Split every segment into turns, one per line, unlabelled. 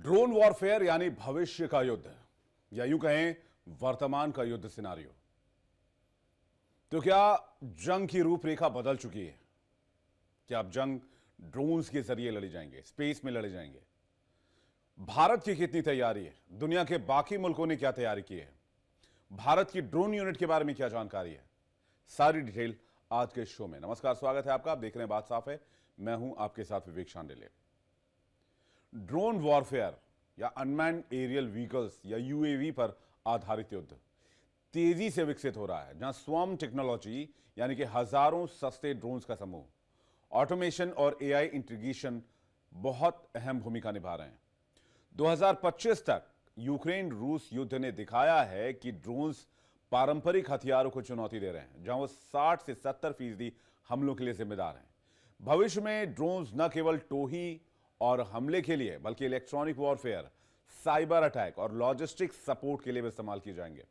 Drone warfare यानी भविष्य का युद्ध या यूं कहें वर्तमान का युद्ध सिनारियो। तो क्या जंग की रूपरेखा बदल चुकी है? क्या अब जंग ड्रोन्स के जरिए लड़ी जाएंगे, स्पेस में लड़े जाएंगे? भारत की कितनी तैयारी है? दुनिया के बाकी मुल्कों ने क्या तैयारी की है? भारत की ड्रोन यूनिट के बारे में क्या जानकारी है? सारी डिटेल आज के शो में। नमस्कार, स्वागत है आपका। आप देख रहे हैं बात साफ है। मैं हूं आपके साथ विवेक शांडिल्य। ड्रोन वॉरफेयर या अनमैन्ड एरियल व्हीकल्स या यूएवी पर आधारित युद्ध तेजी से विकसित हो रहा है, जहां स्वम टेक्नोलॉजी यानी कि हजारों सस्ते ड्रोन्स का समूह, ऑटोमेशन और एआई इंटीग्रेशन बहुत अहम भूमिका निभा रहे हैं। 2025 तक यूक्रेन रूस युद्ध ने दिखाया है कि ड्रोन्स पारंपरिक हथियारों को चुनौती दे रहे हैं, जहां वो 60 से 70% हमलों के लिए जिम्मेदार हैं। भविष्य में ड्रोन्स न केवल टोही और हमले के लिए बल्कि इलेक्ट्रॉनिक वॉरफेयर, साइबर अटैक और लॉजिस्टिक्स सपोर्ट के लिए भी इस्तेमाल किए जाएंगे।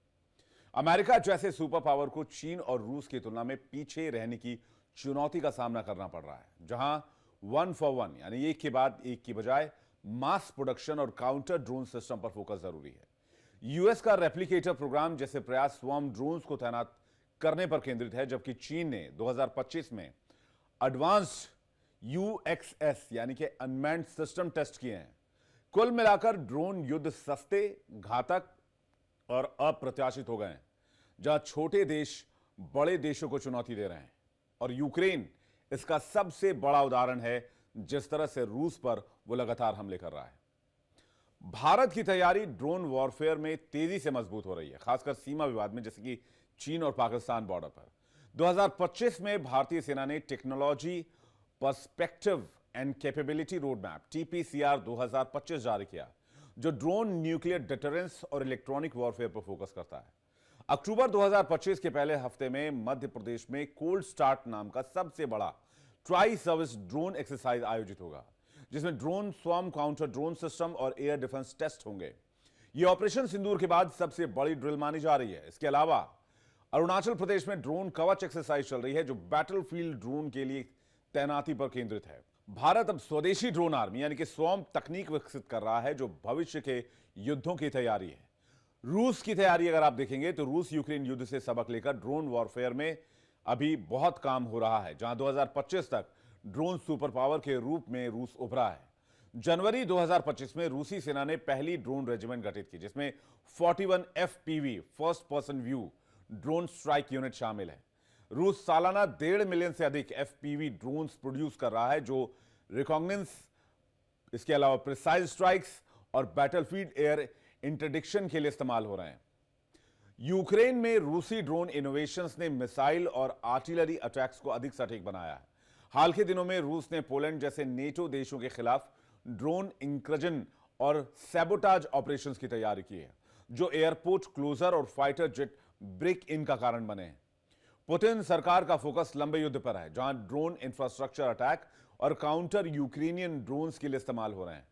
अमेरिका जैसे सुपर पावर को चीन और रूस की तुलना में पीछे रहने की चुनौती का सामना करना पड़ रहा है, जहां 1 for 1 यानी एक के बाद एक की बजाय मास प्रोडक्शन और काउंटर ड्रोन सिस्टम पर फोकस जरूरी है। यूएस का रेप्लिकेटर प्रोग्राम जैसे प्रयास स्वम ड्रोन्स को तैनात करने पर केंद्रित है, जबकि चीन ने 2025 में एडवांस्ड यूएक्सएस यानी कि अनमैन्ड सिस्टम टेस्ट किए हैं। कुल मिलाकर ड्रोन युद्ध सस्ते, घातक और अप्रत्याशित हो गए हैं, जहां छोटे देश बड़े देशों को चुनौती दे रहे हैं। और यूक्रेन इसका सबसे बड़ा उदाहरण है, जिस तरह से रूस पर वो लगातार हमले कर रहा है। भारत की तैयारी ड्रोन वॉरफेयर में तेजी से मजबूत हो रही है, खासकर सीमा विवाद में, जैसे कि चीन और पाकिस्तान बॉर्डर पर। 2025 में भारतीय सेना ने technology perspective and capability roadmap TPCR 2025 जारी किया, जो ड्रोन, न्यूक्लियर डिटरेंस और इलेक्ट्रॉनिक वॉरफेयर पर फोकस करता है। अक्टूबर 2025 के पहले हफ्ते में मध्य प्रदेश में कोल्ड स्टार्ट नाम का सबसे बड़ा ट्राई सर्विस ड्रोन एक्सरसाइज आयोजित होगा, जिसमें ड्रोन, स्वम, काउंटर ड्रोन सिस्टम और एयर डिफेंस टेस्ट होंगे। यह ऑपरेशन सिंदूर के बाद सबसे बड़ी ड्रिल मानी जा रही है। इसके अलावा अरुणाचल प्रदेश में ड्रोन कवच एक्सरसाइज चल रही है, जो बैटलफील्ड ड्रोन के लिए तैनाती पर केंद्रित है। भारत अब स्वदेशी ड्रोन आर्मी यानी कि स्वम तकनीक विकसित कर रहा है, जो भविष्य के युद्धों की तैयारी है। रूस की तैयारी अगर आप देखेंगे तो रूस यूक्रेन युद्ध से सबक लेकर ड्रोन वॉरफेयर में अभी बहुत काम हो रहा है, जहां 2025 तक ड्रोन सुपर पावर के रूप में रूस उभरा है। जनवरी 2025 में रूसी सेना ने पहली ड्रोन रेजिमेंट गठित की, जिसमें 41 FPV first person view drone strike unit शामिल है। रूस सालाना 1.5 मिलियन से अधिक एफपीवी ड्रोन्स प्रोड्यूस कर रहा है, जो रिकॉग्निस, इसके अलावा प्रिसाइज स्ट्राइक्स और बैटलफील्ड एयर इंटरडिक्शन के लिए इस्तेमाल हो रहे हैं। यूक्रेन में रूसी ड्रोन इनोवेशंस ने मिसाइल और आर्टिलरी अटैक्स को अधिक सटीक बनाया है। हाल के दिनों में रूस ने पोलैंड जैसे नेटो देशों के खिलाफ ड्रोन इंक्रजन और सैबोटाज ऑपरेशंस की तैयारी की है, जो एयरपोर्ट क्लोजर और फाइटर जेट ब्रेक इन का कारण बने हैं। पुतिन सरकार का फोकस लंबे युद्ध पर है, जहां ड्रोन इंफ्रास्ट्रक्चर अटैक और काउंटर यूक्रेनियन ड्रोन्स के लिए इस्तेमाल हो रहे हैं।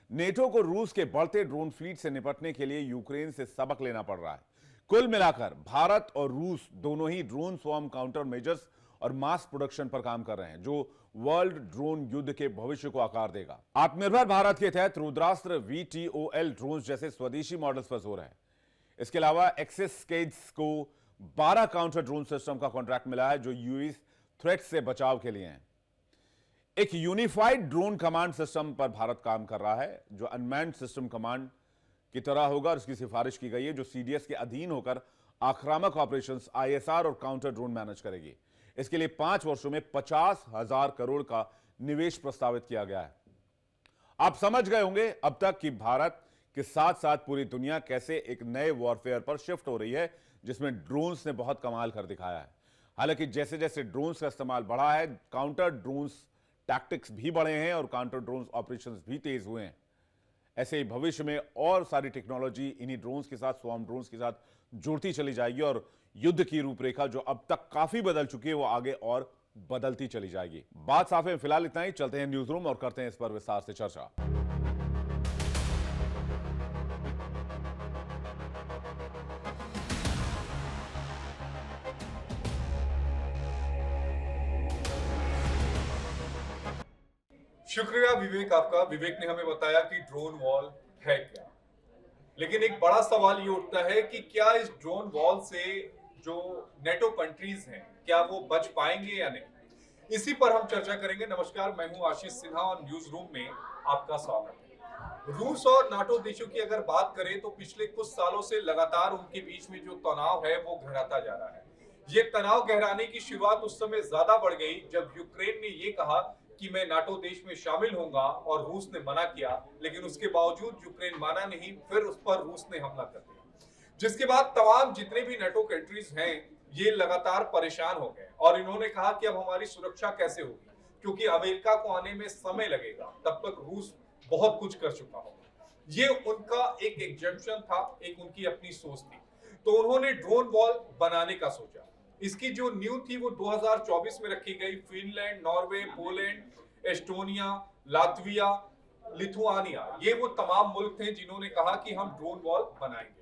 नेटो को रूस के बढ़ते ड्रोन फ्लीट से निपटने के लिए यूक्रेन से सबक लेना पड़ रहा है। कुल मिलाकर भारत और रूस दोनों ही ड्रोन स्वम, काउंटर मेजर्स और मास प्रोडक्शन पर काम कर रहे हैं, जो वर्ल्ड ड्रोन युद्ध के भविष्य को आकार देगा। आत्मनिर्भर भारत के तहत रुद्रास्त्र VTOL ड्रोन जैसे स्वदेशी मॉडल्स पर जोर है। इसके अलावा एक्सिस स्केड्स को 12 काउंटर ड्रोन सिस्टम का कॉन्ट्रैक्ट मिला है, जो यूएस थ्रेट से बचाव के लिए हैं। एक यूनिफाइड ड्रोन कमांड सिस्टम पर भारत काम कर रहा है, जो अनमैन्ड सिस्टम कमांड की तरह होगा, और इसकी सिफारिश की गई है, जो सीडीएस के अधीन होकर आक्रामक ऑपरेशंस, आईएसआर और काउंटर ड्रोन मैनेज करेगी। इसके लिए 5 वर्षों में 50,000 करोड़ का निवेश प्रस्तावित किया गया है। आप समझ गए होंगे अब तक कि भारत के साथ साथ पूरी दुनिया कैसे एक नए वॉरफेयर पर शिफ्ट हो रही है, जिसमें ड्रोन्स ने बहुत कमाल कर दिखाया है। हालांकि जैसे जैसे ड्रोन्स का इस्तेमाल बढ़ा है, काउंटर ड्रोन्स टैक्टिक्स भी बढ़े हैं और काउंटर ड्रोन्स ऑपरेशंस भी तेज हुए हैं। ऐसे ही भविष्य में और सारी टेक्नोलॉजी इन्हीं ड्रोन्स के साथ, स्वॉर्म ड्रोन्स के साथ जुड़ती चली जाएगी, और युद्ध की रूपरेखा जो अब तक काफी बदल चुकी है, वो आगे और बदलती चली जाएगी। बात साफ है। फिलहाल इतना ही। चलते हैं न्यूज रूम और करते हैं इस पर विस्तार से चर्चा।
शुक्रिया विवेक आपका। विवेक ने हमें बताया कि ड्रोन वॉर है क्या। लेकिन एक बड़ा सवाल ये उठता है कि क्या इस ड्रोन वॉल से जो नेटो कंट्रीज हैं क्या वो बच पाएंगे या नहीं, इसी पर हम चर्चा करेंगे। नमस्कार, मैं हूं आशीष सिन्हा और न्यूज रूम में आपका स्वागत है। रूस और नाटो देशों की अगर बात करें तो पिछले कुछ सालों से लगातार उनके बीच में जो तनाव है वो गहराता जा रहा है। ये तनाव गहराने की शुरुआत उस समय ज्यादा बढ़ गई जब यूक्रेन ने ये कहा कि मैं नाटो देश में शामिल होऊंगा और रूस ने मना किया, लेकिन उसके बावजूद यूक्रेन माना नहीं, फिर उस पर रूस ने हमला कर दिया, जिसके बाद तमाम जितने भी नाटो कंट्रीज हैं ये लगातार परेशान हो गए और इन्होंने कहा कि अब हमारी सुरक्षा कैसे होगी, क्योंकि अमेरिका को आने में समय लगेगा, तब तक रूस बहुत कुछ कर चुका होगा। ये उनका एक एग्जम्पशन था, एक उनकी अपनी सोच थी। तो उन्होंने ड्रोन वॉल बनाने का सोचा। इसकी जो न्यू थी वो 2024 में रखी गई। Finland, Norway, Poland, Estonia, Latvia, Lithuania, ये वो तमाम मुल्क थे जिन्होंने कहा कि हम ड्रोन वॉल बनाएंगे।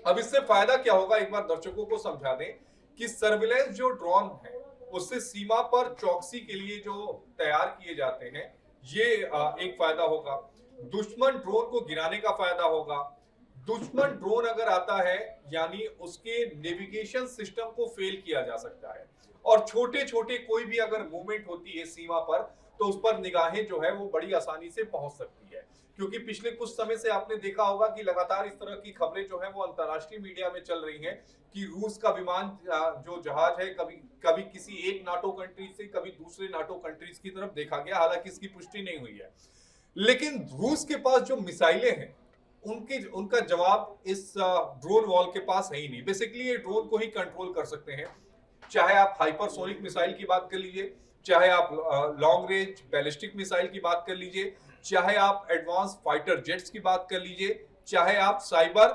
अब इससे फायदा क्या होगा, एक बार दर्शकों को समझा दें कि सर्विलेंस जो ड्रोन है उससे सीमा पर चौकसी के लिए जो तैयार किए जाते हैं, ये एक फायदा होगा। दुश्मन ड्रोन को गिराने का फायदा होगा। दुश्मन ड्रोन अगर आता है यानी उसके नेविगेशन सिस्टम को फेल किया जा सकता है और छोटे छोटे कोई भी अगर मूवमेंट होती है सीमा पर तो उस पर निगाहें जो है वो बड़ी आसानी से पहुंच सकती है। क्योंकि पिछले कुछ समय से आपने देखा होगा कि लगातार इस तरह की खबरें जो है वो अंतर्राष्ट्रीय मीडिया में चल रही हैं कि रूस का विमान जो जहाज है कभी कभी किसी एक नाटो कंट्री से कभी दूसरे नाटो कंट्रीज की तरफ देखा गया, हालांकि इसकी पुष्टि नहीं हुई है। लेकिन रूस के पास जो मिसाइलें हैं उनका जवाब इस ड्रोन वॉल के पास है ही नहीं। बेसिकली ये ड्रोन को ही कंट्रोल कर सकते हैं, चाहे आप हाइपरसोनिक मिसाइल की बात कर लीजिए, चाहे आप लॉन्ग रेंज बैलिस्टिक मिसाइल की बात कर लीजिए, चाहे आप एडवांस फाइटर जेट्स की बात कर लीजिए, चाहे आप साइबर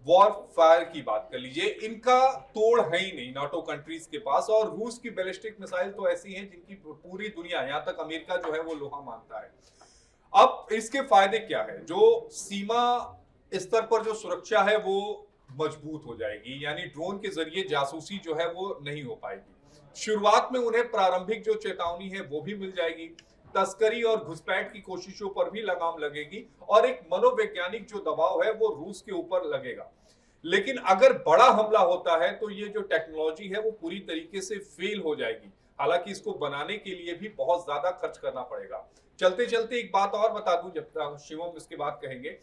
वॉरफेयर की बात कर लीजिए, इनका तोड़ है ही नहीं नाटो कंट्रीज के पास। और रूस की बैलिस्टिक मिसाइल तो ऐसी हैं जिनकी पूरी दुनिया, यहां तक अमेरिका जो है वो लोहा मानता है। अब इसके फायदे क्या है, जो सीमा स्तर पर जो सुरक्षा है वो मजबूत हो जाएगी, यानी ड्रोन के जरिए जासूसी जो है वो नहीं हो पाएगी। शुरुआत में उन्हें प्रारंभिक जो चेतावनी है वो भी मिल जाएगी। तस्करी और घुसपैठ की कोशिशों पर भी लगाम लगेगी और एक मनोवैज्ञानिक जो दबाव है वो रूस के ऊपर लगेगा। लेकिन अगर बड़ा हमला होता है तो ये जो टेक्नोलॉजी है वो पूरी तरीके से फेल हो जाएगी। हालांकि इसको बनाने के लिए भी बहुत ज्यादा खर्च करना पड़ेगा। चलते चलते एक बात और बता दूं, जब तक शिवम इसके बाद कहेंगे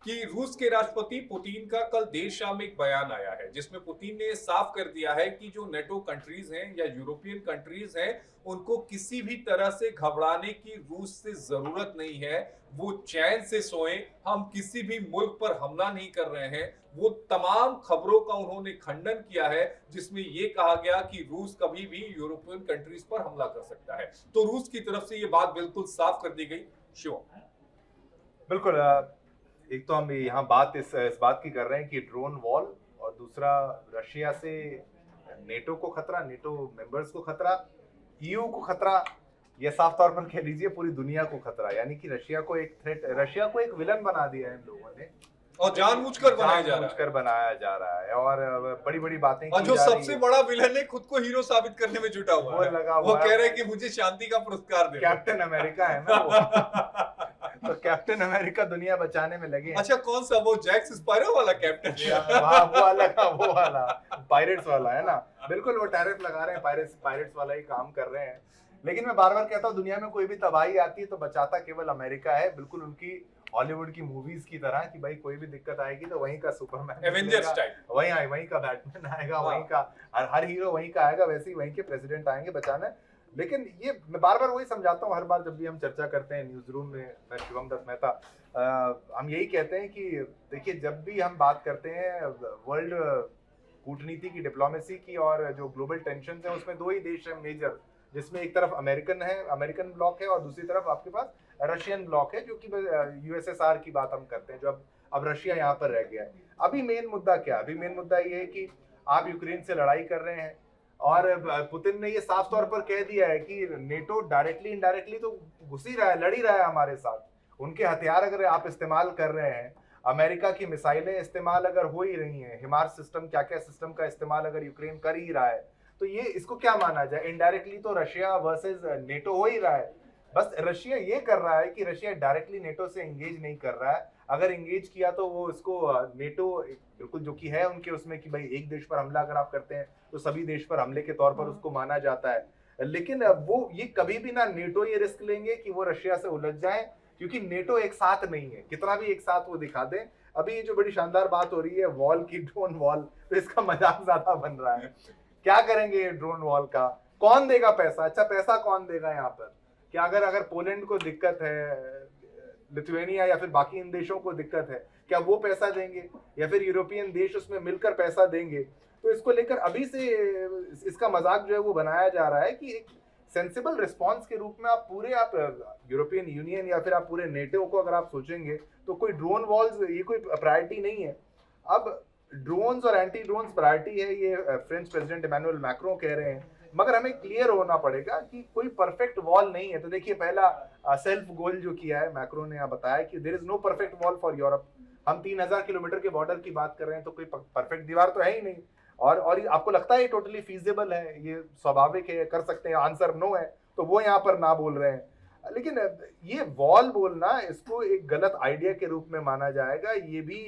कि रूस के राष्ट्रपति पुतिन का कल देर शाम एक बयान आया है जिसमें पुतिन ने साफ कर दिया है कि जो नेटो कंट्रीज हैं या यूरोपियन कंट्रीज हैं उनको किसी भी तरह से घबराने की रूस से जरूरत नहीं है। वो चैन से सोए, हम किसी भी मुल्क पर हमला नहीं कर रहे हैं। वो तमाम खबरों का उन्होंने खंडन किया है जिसमें ये कहा गया कि रूस कभी भी यूरोपियन कंट्रीज पर हमला कर सकता है। तो रूस की तरफ से ये बात बिल्कुल साफ कर दी गई। शिव,
बिल्कुल। एक तो हम यहाँ बात इस बात की कर रहे हैं कि ड्रोन वॉल, और दूसरा रशिया से नेटो को खतरा, नेटो मेंबर्स को खतरा, ईयू को खतरा, ये साफ तौर पर कह लीजिए पूरी दुनिया को खतरा। यानी कि रशिया को एक थ्रेट, रशिया को एक विलन बना दिया है इन लोगों ने
और जानबूझकर बनाया जा
रहा है और बड़ी बड़ी बातें
और जो सबसे बड़ा विलन है खुद को हीरो साबित करने में जुटा हुआ है। वो कह रहे हैं कि मुझे शांति का पुरस्कार दे।
कैप्टन अमेरिका है ना वो। तो कैप्टन अमेरिका दुनिया बचाने में लगे।
अच्छा, कौन सा, वो जैक स्पैरो वाला कैप्टन?
वो वाला पायरेट्स वाला है ना। बिल्कुल, वो टैरिफ लगा रहे हैं, पायरेट्स वाला ही काम कर रहे हैं। लेकिन मैं बार बार कहता हूँ, दुनिया में कोई भी तबाही आती है तो बचाता केवल अमेरिका है। बिल्कुल उनकी हॉलीवुड की मूवीज की तरह कि भाई कोई भी दिक्कत आएगी तो वहीं का सुपरमैन,
एवेंजर्स टाइप,
वहीं का बैटमैन आएगा, वहीं का हर हीरो वहीं का आएगा, वैसे ही वहीं के प्रेसिडेंट आएंगे बचाने। लेकिन ये मैं बार बार वही समझाता हूँ हर बार जब भी हम चर्चा करते हैं न्यूज रूम में, मैं शिवम दत्त मेहता, हम यही कहते हैं कि देखिए, जब भी हम बात करते हैं वर्ल्ड कूटनीति की, डिप्लोमेसी की और जो ग्लोबल टेंशन है, उसमें दो ही देश है मेजर, जिसमें एक तरफ अमेरिकन ब्लॉक है और दूसरी तरफ आपके पास रशियन ब्लॉक है, जो कि यूएसएसआर की बात हम करते हैं, जो अब रशिया यहाँ पर रह गया है। अभी मेन मुद्दा क्या है? अभी मेन मुद्दा ये है कि आप यूक्रेन से लड़ाई कर रहे हैं और पुतिन ने ये साफ तौर पर कह दिया है कि नेटो डायरेक्टली इनडायरेक्टली तो घुस ही रहा है, लड़ ही रहा है हमारे साथ। उनके हथियार अगर आप इस्तेमाल कर रहे हैं, अमेरिका की मिसाइलें इस्तेमाल अगर हो ही रही हैं, हिमार्स सिस्टम, क्या क्या सिस्टम का इस्तेमाल अगर यूक्रेन कर ही रहा है, तो ये इसको क्या माना जाए? इनडायरेक्टली तो रशिया वर्सेस नेटो हो ही रहा है। बस रशिया ये कर रहा है कि रशिया डायरेक्टली नेटो से एंगेज नहीं कर रहा है। अगर एंगेज किया तो वो इसको नेटो बिल्कुल जो कि है उनके उसमें कि भाई एक देश पर हमला अगर आप करते हैं तो सभी देश पर हमले के तौर पर उसको माना जाता है। लेकिन वो ये कभी भी ना नेटो ये रिस्क लेंगे कि वो रशिया से उलझ जाए, क्योंकि नेटो एक साथ नहीं है, कितना भी एक साथ वो दिखा दें। अभी ये जो बड़ी शानदार बात हो रही है वॉल की, ड्रोन वॉल, तो इसका मजाक ज्यादा बन रहा है। क्या करेंगे ये ड्रोन वॉल का, कौन देगा पैसा? अच्छा पैसा कौन देगा यहाँ पर? क्या अगर पोलैंड को दिक्कत है, लिथुआनिया या फिर बाकी इन देशों को दिक्कत है, क्या वो पैसा देंगे या फिर यूरोपियन देश उसमें मिलकर पैसा देंगे? तो इसको लेकर अभी से इसका मजाक जो है वो बनाया जा रहा है कि एक सेंसिबल रिस्पांस के रूप में आप यूरोपियन यूनियन या फिर आप पूरे नेटो को अगर आप सोचेंगे तो कोई ड्रोन वॉल्स ये कोई प्रायोरिटी नहीं है। अब ड्रोन्स और एंटी ड्रोन्स प्रायोरिटी है, ये फ्रेंच प्रेसिडेंट इमैनुअल मैक्रों कह रहे हैं, मगर हमें क्लियर होना पड़ेगा कि कोई परफेक्ट वॉल नहीं है। तो देखिए पहला सेल्फ गोल जो किया है मैक्रो ने यहाँ बताया कि there is no perfect wall for Europe. हम 3000 किलोमीटर के बॉर्डर की बात कर रहे हैं तो कोई परफेक्ट दीवार तो है ही नहीं। और आपको लगता है ये टोटली फीजिबल है, ये स्वाभाविक है, कर सकते हैं? आंसर नो है, तो वो यहाँ पर ना बोल रहे हैं। लेकिन ये वॉल बोलना इसको एक गलत आइडिया के रूप में माना जाएगा, ये भी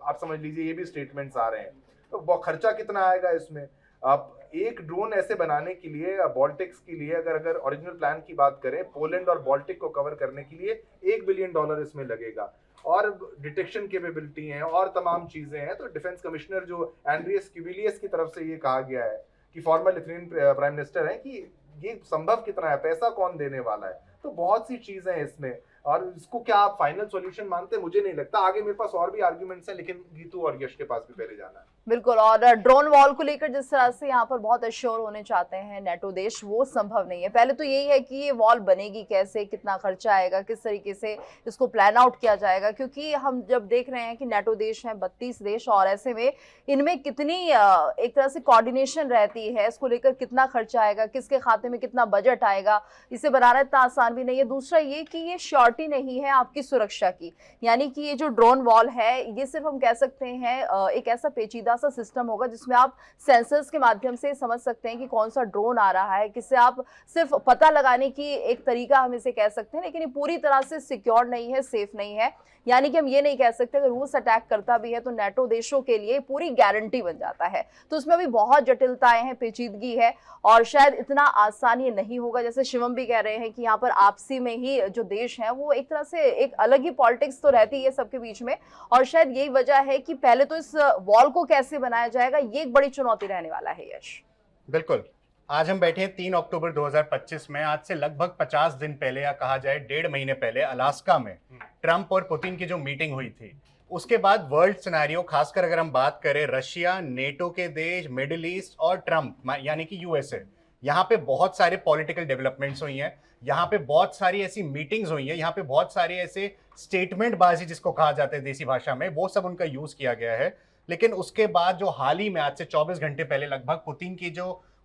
आप समझ लीजिए, ये भी स्टेटमेंट्स आ रहे हैं। तो खर्चा कितना आएगा इसमें? आप एक ड्रोन ऐसे बनाने के लिए बॉल्टिक्स के लिए अगर ओरिजिनल प्लान की बात करें, पोलैंड और बॉल्टिक को कवर करने के लिए $1 बिलियन इसमें लगेगा, और डिटेक्शन कैपेबिलिटी है और तमाम चीजें हैं। तो डिफेंस कमिश्नर जो एंड्रियस क्यूबिलियस की तरफ से ये कहा गया है कि फॉर्मर लिथुआनियन प्राइम मिनिस्टर है, कि ये संभव कितना है, पैसा कौन देने वाला है। तो बहुत सी चीजें हैं इसमें, और इसको क्या आप फाइनल सॉल्यूशन मानते हैं? मुझे नहीं लगता। आगे मेरे पास और भी आर्ग्यूमेंट्स हैं, लेकिन गीतू और यश के पास भी पहले जाना है।
बिल्कुल, और ड्रोन वॉल को लेकर जिस तरह से यहाँ पर बहुत एश्योर होने चाहते हैं नेटो देश, वो संभव नहीं है। पहले तो यही है कि ये वॉल बनेगी कैसे, कितना खर्चा आएगा, किस तरीके से इसको प्लान आउट किया जाएगा, क्योंकि हम जब देख रहे हैं कि नेटो देश हैं 32 देश, और ऐसे में इनमें कितनी एक तरह से कोऑर्डिनेशन रहती है, इसको लेकर कितना खर्चा आएगा, किसके खाते में कितना बजट आएगा, इसे बनाना इतना आसान भी नहीं है। दूसरा ये कि ये श्योरिटी नहीं है आपकी सुरक्षा की, यानी कि ये जो ड्रोन वॉल है ये सिर्फ हम कह सकते हैं एक ऐसा पेचीदा सा सिस्टम होगा जिसमें आप सेंसर्स के माध्यम से समझ सकते हैं कि कौन सा ड्रोन आ रहा है, किससे आप सिर्फ पता लगाने की एक तरीका हम इसे कह सकते हैं, लेकिन ये पूरी तरह से सिक्योर नहीं है, सेफ नहीं है। यानी कि हम ये नहीं कह सकते अगर रूस अटैक करता भी है तो नेटो देशों के लिए पूरी गारंटी बन जाता है। तो उसमें भी बहुत जटिलताएं हैं, पेचीदगी है, और शायद इतना आसान ये नहीं होगा। जैसे शिवम भी कह रहे हैं कि यहाँ पर आपसी में ही जो देश हैं वो एक तरह से एक अलग ही पॉलिटिक्स तो रहती है सबके बीच में, और शायद यही वजह है कि पहले तो इस वॉल को कैसे बनाया जाएगा ये एक बड़ी चुनौती रहने वाला है। यश,
बिल्कुल, आज हम बैठे हैं 3 अक्टूबर 2025 में। आज से लगभग 50 दिन पहले, या कहा जाए 1.5 महीने पहले, अलास्का में ट्रंप और पुतिन की जो मीटिंग हुई थी, उसके बाद वर्ल्ड सिनेरियो, खासकर अगर हम बात करें रशिया, नेटो के देश, मिडिल ईस्ट और ट्रंप यानी कि यूएसए, यहाँ पे बहुत सारे पॉलिटिकल डेवलपमेंट्स हुई हैं, यहाँ पे बहुत सारी ऐसी मीटिंग्स हुई हैं, यहाँ पे बहुत सारे ऐसे स्टेटमेंट बाजी जिसको कहा जाता है देसी भाषा में, वो सब उनका यूज किया गया है। लेकिन उसके बाद जो हाल ही में आज से 24 घंटे पहले लगभग पुतिन की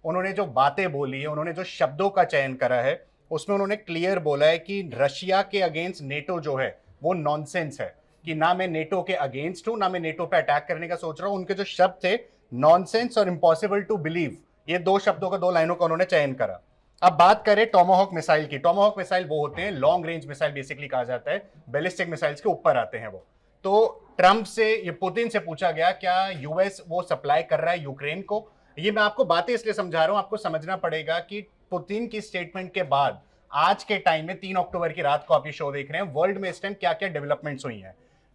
उन्होंने जो बातें बोली है, उन्होंने जो शब्दों का चयन करा है, उसमें उन्होंने क्लियर बोला है कि रशिया के अगेंस्ट नेटो जो है वो नॉनसेंस है, कि ना मैं नेटो के अगेंस्ट हूं, ना मैं नेटो पे अटैक करने का सोच रहा हूं। उनके जो शब्द थे नॉनसेंस और इम्पॉसिबल टू बिलीव, ये 2 शब्दों का, 2 लाइनों का उन्होंने चयन करा। अब बात करें टोमाहॉक मिसाइल की। टोमाहॉक मिसाइल वो होते हैं, लॉन्ग रेंज मिसाइल बेसिकली कहा जाता है, बैलिस्टिक मिसाइल्स के ऊपर आते हैं वो। तो ट्रंप से, ये पुतिन से पूछा गया क्या यूएस वो सप्लाई कर रहा है यूक्रेन को। ये मैं आपको बातें इसलिए समझा रहा हूं, आपको समझना पड़ेगा कि पुतिन की स्टेटमेंट के बाद आज के टाइम में 3 अक्टूबर की रात को आप ये शो देख रहे हैं, वर्ल्ड में इस टाइम क्या क्या डेवलपमेंट्स हुई हैं।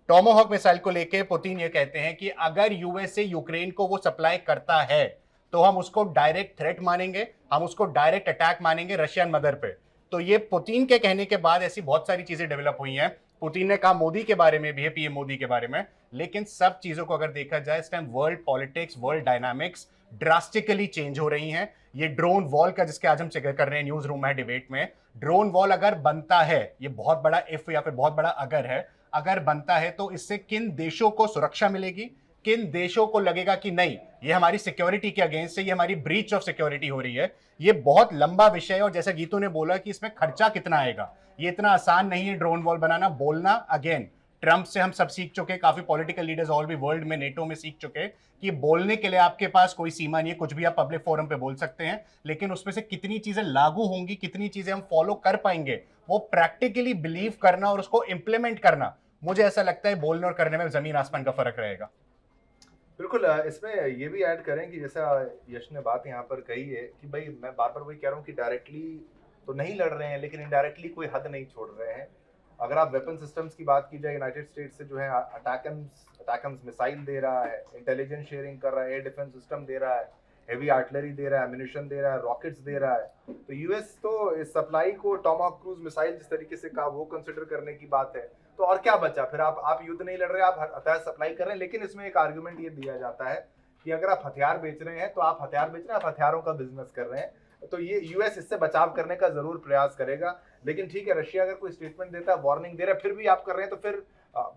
टोमाहॉक मिसाइल को लेके पुतिन ये कहते हैं कि अगर यूएसए यूक्रेन को वो सप्लाई करता है तो हम उसको डायरेक्ट थ्रेट मानेंगे, हम उसको डायरेक्ट अटैक मानेंगे रशियन मदर पे। तो ये पुतिन के कहने के बाद ऐसी बहुत सारी चीजें डेवलप हुई हैं। पुतिन ने कहा मोदी के बारे में भी है, पीएम मोदी के बारे में, लेकिन सब चीजों को अगर देखा जाए इस time world politics, world dynamics drastically change हो रही हैं। ये ड्रोन वॉल का जिसके आज हम जिक्र कर रहे हैं न्यूज रूम में, डिबेट में, ड्रोन वॉल अगर बनता है, ये बहुत बड़ा इफ या फिर बहुत बड़ा अगर है, अगर बनता है तो इससे किन देशों को सुरक्षा मिलेगी, किन देशों को लगेगा कि नहीं ये हमारी सिक्योरिटी के अगेंस्ट है, ये हमारी ब्रीच ऑफ सिक्योरिटी हो रही है। ये बहुत लंबा विषय है, और जैसा गीतू ने बोला कि इसमें खर्चा कितना आएगा, ये इतना आसान नहीं है ड्रोन वॉल बनाना। बोलना, अगेन ट्रंप से हम सब सीख चुके, काफी पॉलिटिकल लीडर्स ऑल भी वर्ल्ड में, नेटो में सीख चुके कि बोलने के लिए आपके पास कोई सीमा नहीं है, कुछ भी आप पब्लिक फोरम पे बोल सकते हैं, लेकिन उसमें से कितनी चीजें लागू होंगी, कितनी चीजें हम फॉलो कर पाएंगे, वो प्रैक्टिकली बिलीव करना और उसको इंप्लीमेंट करना मुझे ऐसा लगता है बोलने और करने में जमीन आसमान का फर्क रहेगा।
बिल्कुल। इसमें ये भी ऐड करें कि जैसा यश ने बात यहाँ पर कही है कि भाई मैं बार बार वही कह रहा हूँ कि डायरेक्टली तो नहीं लड़ रहे हैं, लेकिन इनडायरेक्टली कोई हद नहीं छोड़ रहे हैं। अगर आप वेपन सिस्टम्स की बात की जाए, यूनाइटेड स्टेट्स से जो है अटैकम्स मिसाइल दे रहा है, इंटेलिजेंस शेयरिंग कर रहा है, एयर डिफेंस सिस्टम दे रहा है, हेवी आर्टिलरी दे रहा है, एम्यूनिशन दे रहा है, रॉकेट्स दे रहा है। तो यूएस तो इस सप्लाई को टॉमहॉक क्रूज मिसाइल जिस तरीके से कहा वो कंसिडर करने की बात है। तो और क्या बचा फिर? आप युद्ध नहीं लड़ रहे, आप हथियार सप्लाई कर रहे हैं। लेकिन इसमें एक आर्गुमेंट ये दिया जाता है कि अगर आप हथियार बेच रहे हैं तो आप हथियार बेच रहे हैं, आप हथियारों का बिजनेस कर रहे हैं। तो ये यूएस इससे बचाव करने का जरूर प्रयास करेगा। लेकिन ठीक है, रशिया अगर कोई स्टेटमेंट देता है, वार्निंग दे रहा है, फिर भी आप कर रहे हैं, तो फिर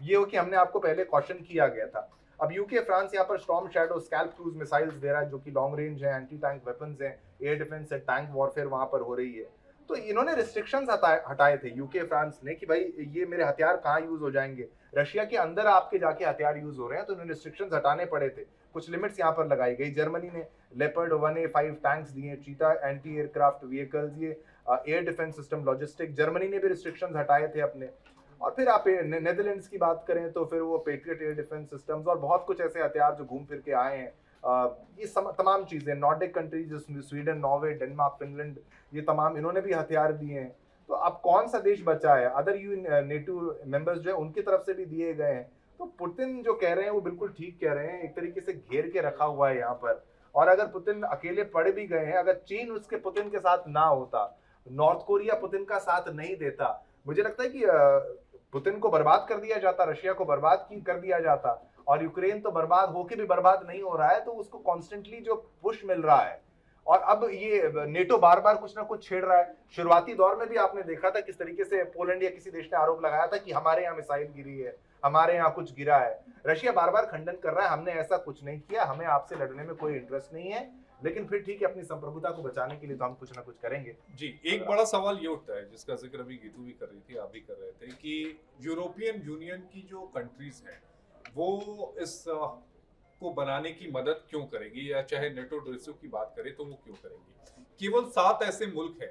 ये हो कि हमने आपको पहले क्वेश्चन किया गया था। अब यूके फ्रांस यहाँ पर Storm Shadow SCALP cruise missiles दे रहा है, जो कि लॉन्ग रेंज है, एंटी टैंक वेपन्स हैं, एयर डिफेंस है, टैंक वॉरफेयर वहां पर हो रही है। तो इन्होंने रिस्ट्रिक्शंस हटाए थे यूके फ्रांस ने कि भाई ये मेरे हथियार कहाँ यूज हो जाएंगे। रशिया के अंदर आपके जाके हथियार यूज हो रहे हैं, तो इन्हें रिस्ट्रिक्शंस हटाने पड़े थे। कुछ लिमिट्स यहाँ पर लगाई गई। जर्मनी ने लेपर्ड 1A5 टैंक्स दिए, चीता एंटी एयरक्राफ्ट व्हीकल्स, ये air defence system, logistic, Germany ने भी रिस्ट्रिक्शंस हटाए थे अपने। और फिर आप नेदरलैंड्स की बात करें तो फिर वो पेट्रियट एयर डिफेंस सिस्टम्स और बहुत कुछ ऐसे हथियार जो घूम फिर के आए हैं। ये तमाम चीजें, नॉर्डिक कंट्रीज जिसमें स्वीडन, नॉर्वे, डेनमार्क, फिनलैंड, ये तमाम इन्होंने भी हथियार दिए हैं। तो अब कौन सा देश बचा है? अदर नेटो मेंबर्स जो है उनकी तरफ से भी दिए गए हैं। तो पुतिन जो कह रहे हैं वो बिल्कुल ठीक कह रहे हैं, एक तरीके से घेर के रखा हुआ है यहाँ पर। और अगर पुतिन अकेले पड़ भी गए हैं, अगर चीन उसके पुतिन के साथ ना होता, नॉर्थ कोरिया पुतिन का साथ नहीं देता, मुझे लगता है कि पुतिन को बर्बाद कर दिया जाता, रशिया को बर्बाद कर दिया जाता। और यूक्रेन तो बर्बाद होके भी बर्बाद नहीं हो रहा है, तो उसको कॉन्स्टेंटली जो पुश मिल रहा है। और अब ये नेटो बार बार कुछ ना कुछ छेड़ रहा है। शुरुआती दौर में भी आपने देखा था किस तरीके से पोलैंड या किसी देश ने आरोप लगाया था कि हमारे यहाँ मिसाइल गिरी है, हमारे यहाँ कुछ गिरा है। रशिया बार बार खंडन कर रहा है, हमने ऐसा कुछ नहीं किया, हमें आपसे लड़ने में कोई इंटरेस्ट नहीं है। लेकिन फिर ठीक है, अपनी संप्रभुता को बचाने के लिए तो हम कुछ ना कुछ करेंगे।
जी, एक बड़ा सवाल ये उठता है जिसका जिक्र अभी गीतू भी कर रही थी, आप भी कर रहे थे, कि यूरोपियन यूनियन की जो कंट्रीज हैं वो इस को बनाने की मदद क्यों करेगी, या चाहे नेटो देशों की बात करें तो वो क्यों करेगी। केवल 7 ऐसे मुल्क हैं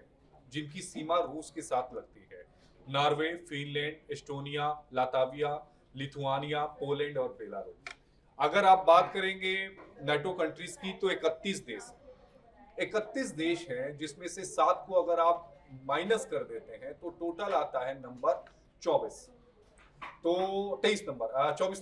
जिनकी सीमा रूस के साथ लगती है: Norway, Finland, Estonia, Latvia, Lithuania, Poland और बेलारूस। अगर आप बात करेंगे नेटो कंट्रीज की तो 31 देश, 31 देश हैं, जिसमें से 7 को अगर आप माइनस कर देते हैं तो टोटल आता है नंबर 24। तो 24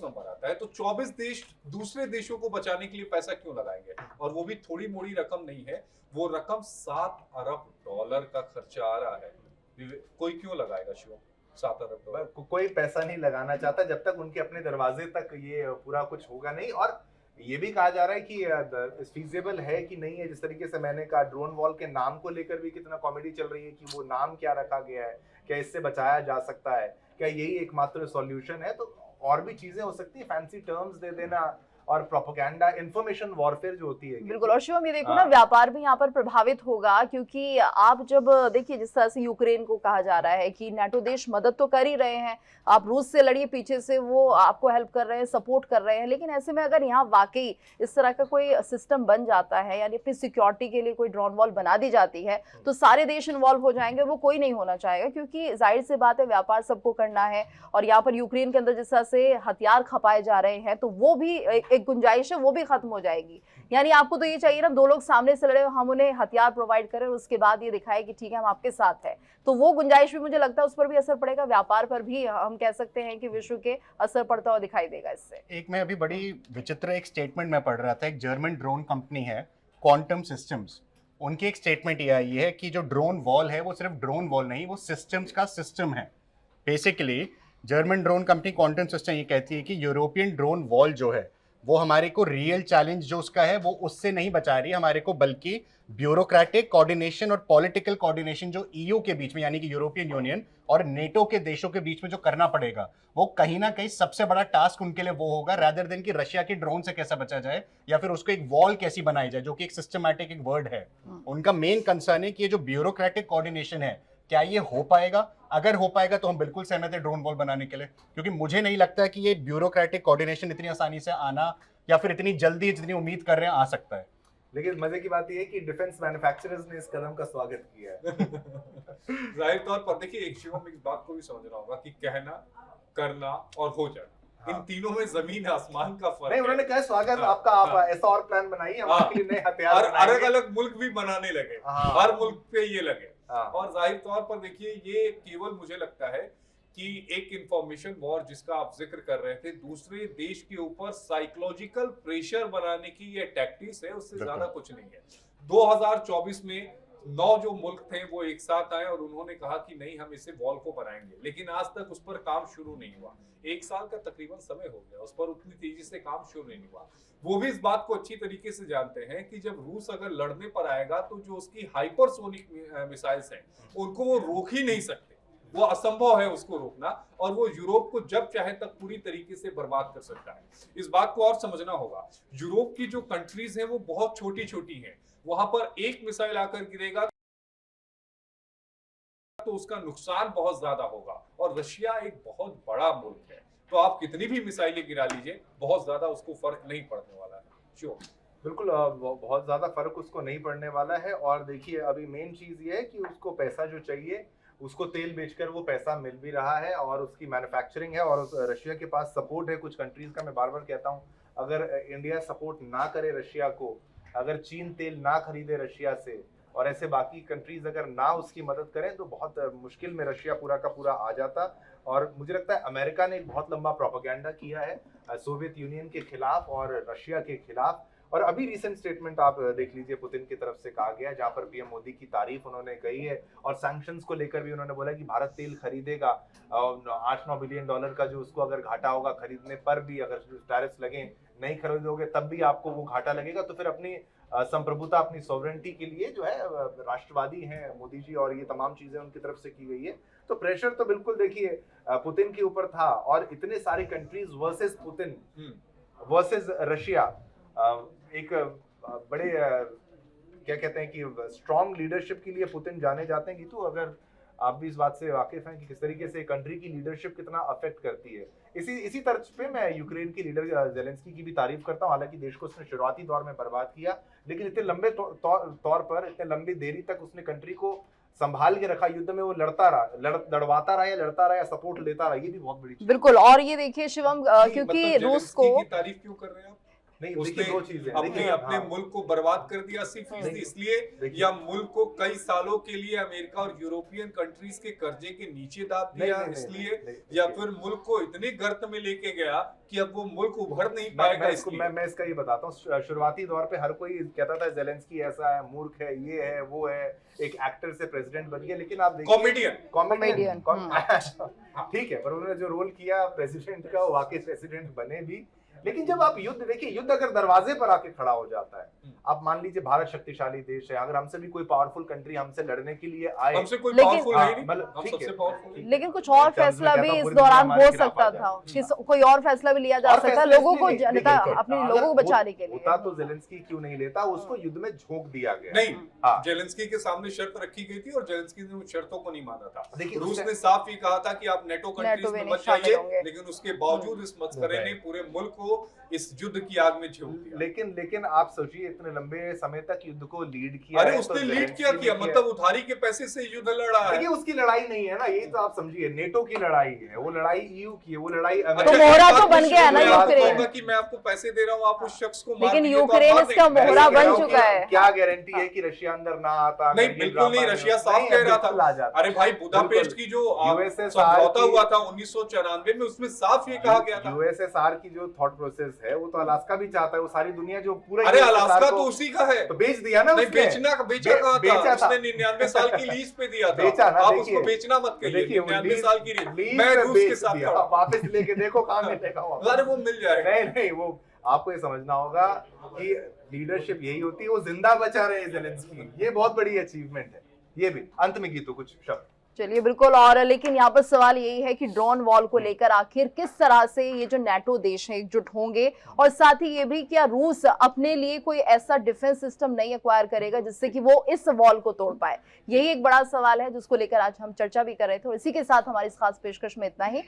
नंबर आता है। तो 24 देश दूसरे देशों को बचाने के लिए पैसा क्यों लगाएंगे? और वो भी थोड़ी मोड़ी रकम नहीं है, वो रकम $7 अरब का खर्चा आ रहा है। कोई क्यों लगाएगा शिवम $7 अरब?
कोई पैसा नहीं लगाना चाहता जब तक उनके अपने दरवाजे तक ये पूरा कुछ होगा नहीं। और ये भी कहा जा रहा है कि फीजेबल है कि नहीं है। जिस तरीके से मैंने कहा, ड्रोन वॉल के नाम को लेकर भी कितना कॉमेडी चल रही है कि वो नाम क्या रखा गया है, क्या इससे बचाया जा सकता है, क्या यही एकमात्र सॉल्यूशन है? तो और भी चीजें हो सकती है, फैंसी टर्म्स दे देना और प्रोपेगेंडा, इंफॉर्मेशन वॉरफेयर जो होती है।
बिल्कुल। और शिवम, ये देखो ना, व्यापार भी यहाँ पर प्रभावित होगा, क्योंकि आप जब देखिए जिस तरह से यूक्रेन को कहा जा रहा है कि नाटो देश मदद तो कर ही रहे हैं, आप रूस से लड़िए, पीछे से वो आपको हेल्प कर रहे हैं, सपोर्ट कर रहे हैं, लेकिन ऐसे में अगर यहाँ वाकई इस तरह का कोई सिस्टम बन जाता है, यानी अपनी सिक्योरिटी के लिए कोई ड्रोन वॉल बना दी जाती है, तो सारे देश इन्वॉल्व हो जाएंगे। वो कोई नहीं होना चाहेगा, क्योंकि जाहिर सी बात है व्यापार सबको करना है। और यहाँ पर यूक्रेन के अंदर जिस तरह से हथियार खपाए जा रहे हैं, तो वो भी एक गुंजाइश है, वो भी खत्म हो जाएगी। यानी आपको तो ये चाहिए ना, 2 लोग सामने से लड़े, हम उन्हें हथियार प्रोवाइड करें, उसके बाद ये दिखाए कि ठीक है हम आपके साथ हैं। तो वो गुंजाइश भी, मुझे लगता है उस पर भी असर पड़ेगा, व्यापार पर भी हम कह सकते हैं कि विश्व के असर पड़ता हुआ दिखाई देगा इससे।
एक मैं अभी बड़ी विचित्र एक स्टेटमेंट में पढ़ रहा था, एक जर्मन ड्रोन कंपनी है क्वांटम सिस्टम्स, उनकी एक स्टेटमेंट ये आई है कि जो ड्रोन वॉल है वो सिर्फ ड्रोन वॉल नहीं, वो सिस्टम्स का सिस्टम है। Basically German drone company quantum system ये कहती है कि यूरोपियन ड्रोन वॉल जो है वो हमारे को रियल चैलेंज जो उसका है वो उससे नहीं बचा रही है हमारे को, बल्कि ब्यूरोक्रेटिक कोऑर्डिनेशन और पॉलिटिकल कोऑर्डिनेशन जो ईयू के बीच में, यानी कि यूरोपियन यूनियन और नेटो के देशों के बीच में जो करना पड़ेगा, वो कहीं ना कहीं सबसे बड़ा टास्क उनके लिए वो होगा, रादर देन कि रशिया के ड्रोन से कैसा बचा जाए या फिर उसको एक वॉल कैसी बनाई जाए, जो कि एक सिस्टमैटिक एक वर्ड है। उनका मेन कंसर्न है कि ये जो ब्यूरोक्रेटिक कोऑर्डिनेशन है, क्या ये हो पाएगा? अगर हो पाएगा तो हम बिल्कुल सहमत है ड्रोन वॉल बनाने के लिए, क्योंकि मुझे नहीं लगता कि ये ब्यूरोक्रेटिक कोऑर्डिनेशन इतनी आसानी से आना या फिर इतनी जल्दी जितनी उम्मीद कर रहे हैं आ सकता है।
लेकिन मजे की बात यह है कि डिफेंस मैन्युफैक्चरर्स ने इस कदम का स्वागत किया है।
जाहिर तौर पर देखिए, एक शिवम इस बात को भी समझना होगा कि कहना करना और हो जाना, इन तीनों में जमीन आसमान का फर्क
नहीं,
है।
उन्होंने कहा स्वागत
हाँ,
आपका, आप
हाँ।
ऐसा और प्लान बनाइए, हम
हाँ।
आपके लिए नए हथियार
और अलग
बनाएंगे।
अलग मुल्क भी बनाने लगे,
हाँ।
हर मुल्क पे ये लगे।
हाँ।
और जाहिर तौर पर देखिए, ये केवल मुझे लगता है कि एक इंफॉर्मेशन वॉर जिसका आप जिक्र कर रहे थे, दूसरे देश के ऊपर साइकोलॉजिकल प्रेशर बनाने की ये टैक्टिक्स है, उससे ज्यादा कुछ नहीं है। 2024 में 9 जो मुल्क थे वो एक साथ आए और उन्होंने कहा कि नहीं, हम इसे वॉल को बनाएंगे, लेकिन आज तक उस पर काम शुरू नहीं हुआ। एक साल का तकरीबन समय हो गया, उस पर उतनी तेजी से काम शुरू नहीं हुआ। वो भी इस बात को अच्छी तरीके से जानते हैं कि जब रूस अगर लड़ने पर आएगा तो जो उसकी हाइपरसोनिक मिसाइल्स हैं उनको वो रोक ही नहीं सकते, वो असंभव है उसको रोकना, और वो यूरोप को जब चाहे तक पूरी तरीके से बर्बाद कर सकता है। इस बात को और समझना होगा, यूरोप की जो कंट्रीज हैं वो बहुत छोटी छोटी हैं, वहां पर एक मिसाइल आकर गिरेगा तो उसका नुकसान बहुत ज्यादा होगा, और रशिया एक बहुत बड़ा मुल्क है, तो आप कितनी भी मिसाइलें गिरा लीजिए, बहुत ज्यादा उसको फर्क नहीं पड़ने वाला है। श्योर,
बिल्कुल, बहुत ज्यादा फर्क उसको नहीं पड़ने वाला है। और देखिए, अभी मेन चीज ये है कि उसको पैसा जो चाहिए, उसको तेल बेचकर वो पैसा मिल भी रहा है, और उसकी मैन्युफैक्चरिंग है, और रशिया के पास सपोर्ट है कुछ कंट्रीज का। मैं बार बार कहता हूँ, अगर इंडिया सपोर्ट ना करे रशिया को, अगर चीन तेल ना खरीदे रशिया से, और ऐसे बाकी कंट्रीज अगर ना उसकी मदद करें, तो बहुत मुश्किल में रशिया पूरा का पूरा आ जाता। और मुझे लगता है अमेरिका ने एक बहुत लंबा प्रोपेगेंडा किया है सोवियत यूनियन के खिलाफ और रशिया के खिलाफ। और अभी रिसेंट स्टेटमेंट आप देख लीजिए, पुतिन की तरफ से कहा गया, जहां पर पीएम मोदी की तारीफ उन्होंने कही है, और सैंक्शंस को लेकर भी उन्होंने बोला कि भारत तेल खरीदेगा, 8-9 बिलियन डॉलर का जो उसको अगर घाटा होगा खरीदने पर भी, अगर टैरिफ्स लगे, नहीं खरीदोगे तब भी आपको वो घाटा लगेगा। तो फिर अपनी संप्रभुता, अपनी सॉवरेंटी के लिए जो है, राष्ट्रवादी हैं मोदी जी, और ये तमाम चीजें उनकी तरफ से की गई है। तो प्रेशर तो बिल्कुल देखिए पुतिन के ऊपर था, और इतने सारी countries versus Putin versus Russia, एक बड़े क्या कहते हैं कि स्ट्रॉन्ग लीडरशिप के लिए पुतिन जाने जाते हैं। तो अगर आप भी इस बात से वाकिफ हैं कि किस तरीके से कंट्री की लीडरशिप कितना अफेक्ट करती है, इसी तर्ज पे मैं यूक्रेन की लीडर जेलेंस्की की भी तारीफ करता हूं। हालांकि देश को उसने शुरुआती दौर में बर्बाद किया, लेकिन इतने लंबे तौर पर, इतने लंबी देरी तक उसने कंट्री को संभाल के रखा। युद्ध में वो लड़ता रहा, लड़वाता रहा, या लड़ता रहा, या सपोर्ट लेता रहा, ये भी बहुत बड़ी चीज।
बिल्कुल। और ये देखिए शिवम, क्योंकि
मतलब
रूस को
जेलेंस्की की तारीफ क्यों कर रहे हैं आप?
नहीं,
उसने
देखिए, दो चीजें
अपने मुल्क को बर्बाद कर दिया सिर्फ इसलिए, या मुल्क को कई सालों के लिए अमेरिका और यूरोपियन कंट्रीज के कर्जे के नीचे दाब दिया इसलिए, या फिर मुल्क को इतने गर्त में लेके गया कि अब वो मुल्क उभर नहीं पाएगा इसलिए?
मैं इसका ये बताता हूँ, शुरुआती दौर पे हर कोई कहता था जेलेंस्की ऐसा है, मूर्ख है, ये है, वो है, एक एक्टर से प्रेसिडेंट बन गया। लेकिन आप देखिए, कॉमेडियन ठीक है, पर उन्होंने जो रोल किया प्रेसिडेंट का, वो वाकई प्रेसिडेंट बने भी। लेकिन जब आप युद्ध देखिए, युद्ध अगर दरवाजे पर आके खड़ा हो जाता है, आप मान लीजिए भारत शक्तिशाली देश है, अगर हमसे भी कोई पावरफुल कंट्री हमसे लड़ने के लिए आए,
हमसे कोई
लेकिन-
पावरफुल है नहीं,
मतलब
हम
ठीक
सबसे
है,
पावरफुल है।
लेकिन कुछ और फैसला भी इस दौरान हो सकता था, कि कोई और फैसला भी लिया जा सकता है, लोगों को, जनता, अपने लोगों को बचाने के लिए।
होता तो जेलेंस्की क्यों नहीं लेता, उसको युद्ध में झोंक दिया गया।
नहीं,
हाँ।
जेलेंस्की के सामने शर्त रखी गई थी और जेलेंस्की ने उन शर्तों को नहीं माना था।
देखिए,
रूस
उससे-
ने साफ ये कहा था कि आप नेटो कंट्रीज में मत
शामिल
जाइए,
होंगे।
लेकिन उसके बावजूद इस मस्करे ने पूरे मुल्क को इस युद्ध की आग में झोंक दिया।
लेकिन आप सोचिए, इतने लंबे समय तक युद्ध को लीड किया।
अरे
है,
उसने
तो
लीड क्या किया, मतलब उधारी के पैसे से युद्ध लड़ा है।
देखिए, उसकी लड़ाई नहीं है ना, ये तो आप समझिए, नेटो की लड़ाई है, वो लड़ाई ईयू की है, वो लड़ाई
तो मोहरा तो बन गया है ना यूक्रेन,
कि मैं आपको पैसे दे रहा हूँ, आप उस शख्स को मार
लेकिन
दीजिए, तो आप
यूक्रेन
मार
इसका
देंगे।
मोहरा बन चुका है।
क्या गारंटी है कि रशिया अंदर ना आता?
नहीं, बिल्कुल नहीं, रशिया साफ कह रहा था। अरे भाई, बुदापेस्ट की जो समझौता हुआ था 1994 में, उसमें साफ ये कहा गया था।
यूएसएसआर की जो थॉट प्रोसेस है, वो तो अलास्का भी चाहता है, वो सारी दुनिया जो पूरा,
अरे अलास्का तो उसी का है,
तो बेच दिया ना
नहीं,
उसने।
बेचा कहा था, उसने 99 साल की लीज पे दिया था।
बेचा ना,
आप
देखिए,
उसको बेचना मत कहिए,
देखिए,
99 साल की
लीज
मैं
पे
रूस के
बेच
साथ
दिया,
खड़ा।
वापस लेके देखो कहाँ मिलेगा वो।
अरे वो मिल जाएगा।
नहीं, वो आपको ये समझना होगा कि लीडरशिप यही होती है, वो जिंदा बचा रहे जेलेंस्की, ये बहुत बड़ी अचीवमेंट है। ये भी अंत में गीतो कुछ शब्द।
चलिए, बिल्कुल। और लेकिन यहाँ पर सवाल यही है कि ड्रोन वॉल को लेकर आखिर किस तरह से ये जो नेटो देश हैं एकजुट होंगे, और साथ ही ये भी क्या रूस अपने लिए कोई ऐसा डिफेंस सिस्टम नहीं एक्वायर करेगा जिससे कि वो इस वॉल को तोड़ पाए। यही एक बड़ा सवाल है जिसको लेकर आज हम चर्चा भी कर रहे थे। और इसी के साथ हमारी इस खास पेशकश में इतना ही।